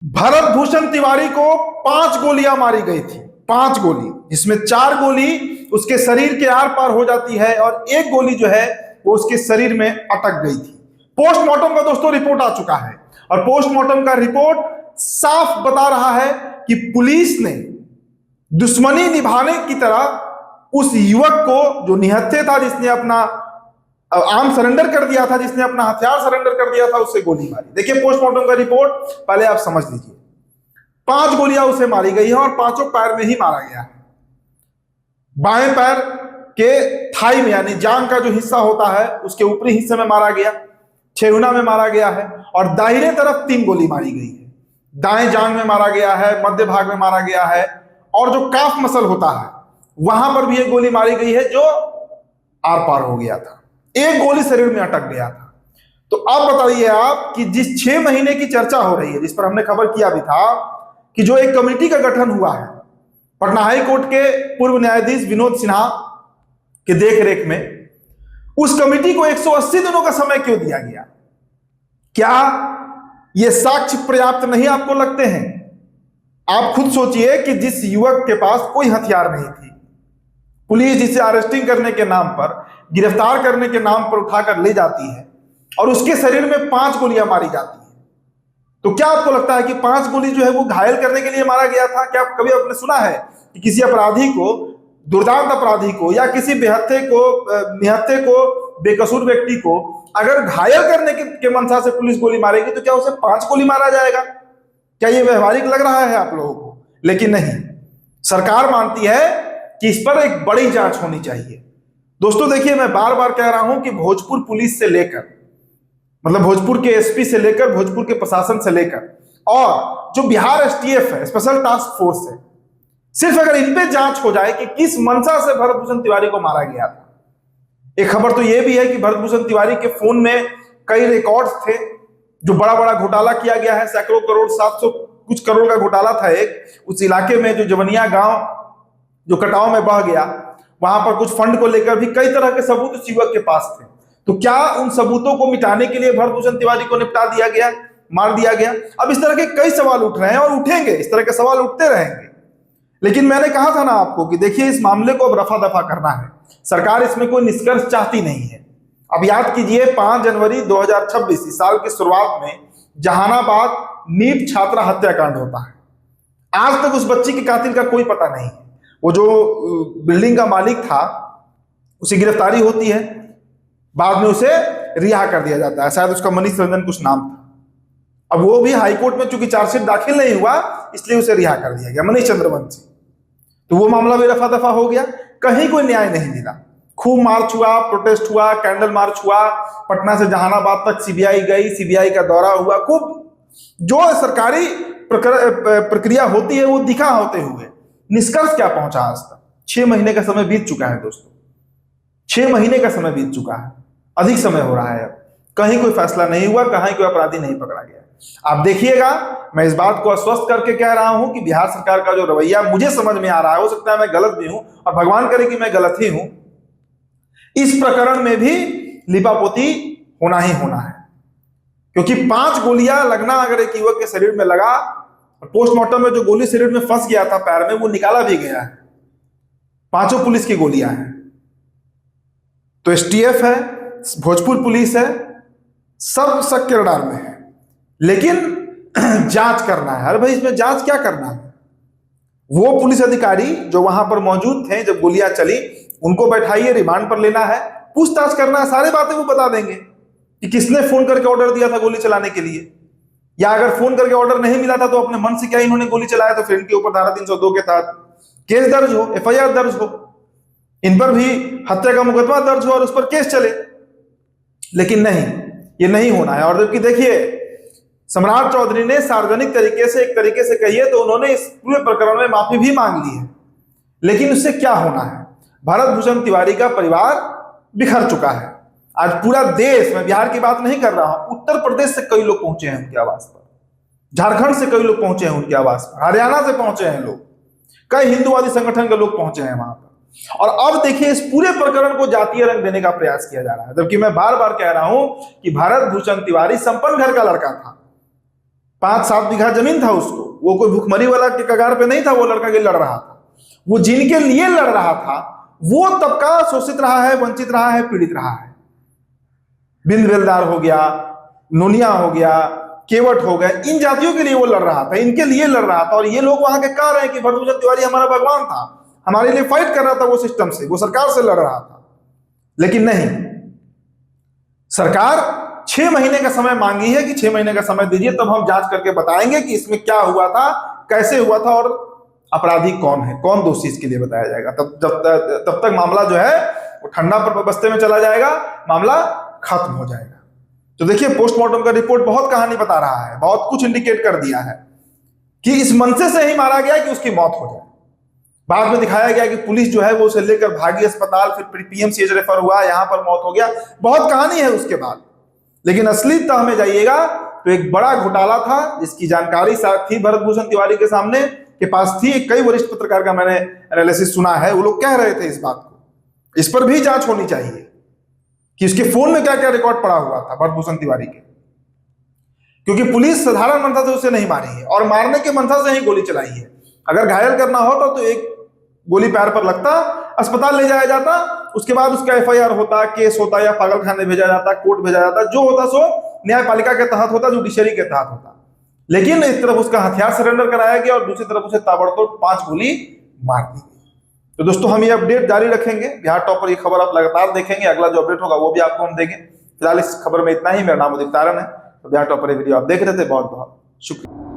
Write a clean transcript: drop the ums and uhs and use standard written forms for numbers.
भरत भूषण तिवारी को 5 गोलियां मारी गई थी। 5 गोली, जिसमें 4 गोली उसके शरीर के आर पार हो जाती है और एक गोली जो है वो उसके शरीर में अटक गई थी। पोस्टमार्टम का दोस्तों रिपोर्ट आ चुका है और पोस्टमार्टम का रिपोर्ट साफ बता रहा है कि पुलिस ने दुश्मनी निभाने की तरह उस युवक को, जो निहत्थे था, जिसने अपना आर्म सरेंडर कर दिया था, जिसने अपना हथियार सरेंडर कर दिया था, उससे गोली मारी। देखिए पोस्टमार्टम का रिपोर्ट पहले आप समझ लीजिए। 5 गोलियां उसे मारी गई है और 5 पैर में ही मारा गया है। बाएं पैर के थाई में, यानी जांग का जो हिस्सा होता है उसके ऊपरी हिस्से में मारा गया, छेहुना में मारा गया है और दाहिने तरफ 3 गोली मारी गई है। दाएं जांग में मारा गया है, मध्य भाग में मारा गया है और जो काफ मसल होता है वहां पर भी एक गोली मारी गई है जो आर पार हो गया था। एक गोली शरीर में अटक गया था। तो अब बताइए आप कि जिस 6 महीने की चर्चा हो रही है, जिस पर हमने खबर किया भी था कि जो एक कमेटी का गठन हुआ है पटना हाई कोर्ट के पूर्व न्यायाधीश विनोद सिन्हा के देखरेख में, उस कमेटी को 180 दिनों का समय क्यों दिया गया? क्या ये साक्ष्य पर्याप्त नहीं आपको लगते हैं? आप खुद सोचिए कि जिस युवक के पास कोई हथियार नहीं थी, पुलिस जिसे अरेस्टिंग करने के नाम पर, गिरफ्तार करने के नाम पर उठाकर ले जाती है और उसके शरीर में 5 गोलियां मारी जाती है, तो क्या आपको लगता है कि 5 गोली जो है वो घायल करने के लिए मारा गया था? क्या कभी आपने सुना है कि किसी अपराधी को, दुर्दांत अपराधी को या किसी बेहत्थे को, निहत्थे को, बेकसूर व्यक्ति को अगर घायल करने के मंशा से पुलिस गोली मारेगी तो क्या उसे 5 गोली मारा जाएगा? क्या ये व्यवहारिक लग रहा है आप लोगों को? लेकिन नहीं, सरकार मानती है कि इस पर एक बड़ी जांच होनी चाहिए। दोस्तों देखिए, मैं बार बार कह रहा हूं कि भोजपुर पुलिस से लेकर, मतलब भोजपुर के एसपी से लेकर, भोजपुर के प्रशासन से लेकर और जो बिहार एसटीएफ है, स्पेशल टास्क फोर्स है, सिर्फ अगर इन पे जांच हो जाए कि किस मंशा से भरत भूषण तिवारी को मारा गया था। एक खबर तो यह भी है कि भरत भूषण तिवारी के फोन में कई रिकॉर्ड्स थे, जो बड़ा बड़ा घोटाला किया गया है, सैकड़ों करोड़, 700 कुछ करोड़ का घोटाला था एक उस इलाके में, जो जवनिया गांव जो कटाव में बह गया, वहां पर कुछ फंड को लेकर भी कई तरह के सबूत उस युवक के पास थे। तो क्या उन सबूतों को मिटाने के लिए भरत भूषण तिवारी को निपटा दिया गया, मार दिया गया? अब इस तरह के कई सवाल उठ रहे हैं और उठेंगे, इस तरह के सवाल उठते रहेंगे। लेकिन मैंने कहा था ना आपको कि देखिए, इस मामले को अब रफा दफा करना है। सरकार इसमें कोई निष्कर्ष चाहती नहीं है। अब याद कीजिए, 5 जनवरी 2026 इस साल की शुरुआत में जहानाबाद नीट छात्रा हत्याकांड होता है। आज तक उस बच्ची के कातिल का कोई पता नहीं है। वो जो बिल्डिंग का मालिक था, उसे गिरफ्तारी होती है, बाद में उसे रिहा कर दिया जाता है। शायद उसका मनीष रंजन कुछ नाम था। अब वो भी हाईकोर्ट में चूंकि चार्जशीट दाखिल नहीं हुआ, इसलिए उसे रिहा कर दिया गया, मनीष चंद्रवंशी। तो वो मामला भी रफा दफा हो गया, कहीं कोई न्याय नहीं मिला। खूब मार्च हुआ, प्रोटेस्ट हुआ, कैंडल मार्च हुआ, पटना से जहानाबाद तक सीबीआई गई, सीबीआई का दौरा हुआ, खूब जो सरकारी प्रक्रिया होती है वो दिखा होते हुए निष्कर्ष क्या पहुंचा आज तक? 6 महीने का समय बीत चुका है दोस्तों, 6 महीने का समय बीत चुका है, अधिक समय हो रहा है। अब कहीं कोई फैसला नहीं हुआ, कहीं कोई अपराधी नहीं पकड़ा गया। आप देखिएगा, मैं इस बात को आश्वस्त करके कह रहा हूं कि बिहार सरकार का जो रवैया मुझे समझ में आ रहा है, हो सकता है मैं गलत भी हूं और भगवान करे कि मैं गलत ही हूं, इस प्रकरण में भी लिपापोती होना ही होना है। क्योंकि 5 गोलियां लगना अगर एक युवक के शरीर में लगा, और पोस्टमार्टम में जो गोली शरीर में फंस गया था पैर में, वो निकाला भी गया है, 5 पुलिस की गोलियां हैं। तो एसटीएफ है, भोजपुर पुलिस है, सब शक के रडार में है। लेकिन जांच करना है। अरे भाई, इसमें जांच क्या करना है? वो पुलिस अधिकारी जो वहां पर मौजूद थे जब गोलियां चली, उनको बैठाइए, रिमांड पर लेना है, पूछताछ करना है, सारी बातें वो बता देंगे कि किसने फोन करके ऑर्डर दिया था गोली चलाने के लिए, या अगर फोन करके ऑर्डर नहीं मिला था तो अपने मन से क्या इन्होंने गोली चलाया, तो फिर इनके ऊपर धारा 302 के तहत केस दर्ज हो, एफआईआर दर्ज हो, इन पर भी हत्या का मुकदमा दर्ज हो और उस पर केस चले। लेकिन नहीं, ये नहीं होना है। और जबकि देखिए, सम्राट चौधरी ने सार्वजनिक तरीके से, एक तरीके से कहिए तो उन्होंने इस पूरे प्रकरण में माफी भी मांग ली है। लेकिन उससे क्या होना है? भरत भूषण तिवारी का परिवार बिखर चुका है। आज पूरा देश, मैं बिहार की बात नहीं कर रहा हूं, उत्तर प्रदेश से कई लोग पहुंचे हैं उनकी आवाज पर, झारखंड से कई लोग पहुंचे हैं उनकी आवाज पर, हरियाणा से पहुंचे हैं लोग, कई हिंदुवादी संगठन के लोग पहुंचे हैं वहां पर। और अब देखिए, इस पूरे प्रकरण को जातीय रंग देने का प्रयास किया जा रहा है। जबकि मैं बार बार कह रहा हूं कि भरत भूषण तिवारी संपन्न घर का लड़का था, 5-7 बीघा जमीन था उसको, वो कोई भूखमरी वाला के कगार पे नहीं था, वो लड़का के लड़ रहा था। वो जिनके लिए लड़ रहा था वो तबका शोषित रहा है, वंचित रहा है, पीड़ित रहा है। बिंद बेलदार हो गया, नोनिया हो गया, केवट हो गया, इन जातियों के लिए वो लड़ रहा था, इनके लिए लड़ रहा था। और ये लोग वहां के कह रहे हैं कि भरतभूषण तिवारी हमारा भगवान था, हमारे लिए फाइट कर रहा था, वो सिस्टम से, वो सरकार से लड़ रहा था। लेकिन नहीं, सरकार 6 महीने का समय मांगी है कि 6 महीने का समय दीजिए, तब हम जांच करके बताएंगे कि इसमें क्या हुआ था, कैसे हुआ था और अपराधी कौन है, कौन दोषी, इसके लिए बताया जाएगा। तब तक मामला जो है वो ठंडा पर बस्ते में चला जाएगा, मामला खत्म हो जाएगा। तो देखिए, पोस्टमार्टम का रिपोर्ट बहुत कहानी बता रहा है, बहुत कुछ इंडिकेट कर दिया है कि इस मनसे से ही मारा गया कि उसकी मौत हो जाए। बाद में दिखाया गया कि पुलिस जो है वो उसे लेकर भागी अस्पताल, फिर पीएमसीएच रेफर हुआ, यहां पर मौत हो गया, बहुत कहानी है उसके बाद। लेकिन असली तह में जाइएगा तो एक बड़ा घोटाला था जिसकी जानकारी थी भरतभूषण तिवारी के सामने के पास थी। कई वरिष्ठ पत्रकार का मैंने एनालिसिस सुना है, वो लोग कह रहे थे इस बात को, इस पर भी जांच होनी चाहिए कि उसके फोन में क्या क्या रिकॉर्ड पड़ा हुआ था भरतभूषण तिवारी के। क्योंकि पुलिस साधारण मंशा से उसे नहीं मारी है, और मारने के मंशा से ही गोली चलाई है। अगर घायल करना होता तो एक गोली पैर पर लगता, अस्पताल ले जाया जाता, उसके बाद उसका एफआईआर होता, केस होता, या पागल खाने भेजा जाता, कोर्ट भेजा जाता, जो होता सो न्यायपालिका के तहत होता, जुडिशरी के तहत होता। लेकिन एक तरफ उसका हथियार सरेंडर कराया गया और दूसरी तरफ उसे ताबड़तोड़ 5 गोली मार दी गई। तो दोस्तों, हम ये अपडेट जारी रखेंगे, बिहार टॉपर, ये खबर आप लगातार देखेंगे, अगला जो अपडेट होगा वो भी आपको हम देंगे। फिलहाल इस खबर में इतना ही। मेरा नाम उदित तारण है। तो बिहार टॉपर ये वीडियो आप देख रहे थे, बहुत बहुत शुक्रिया।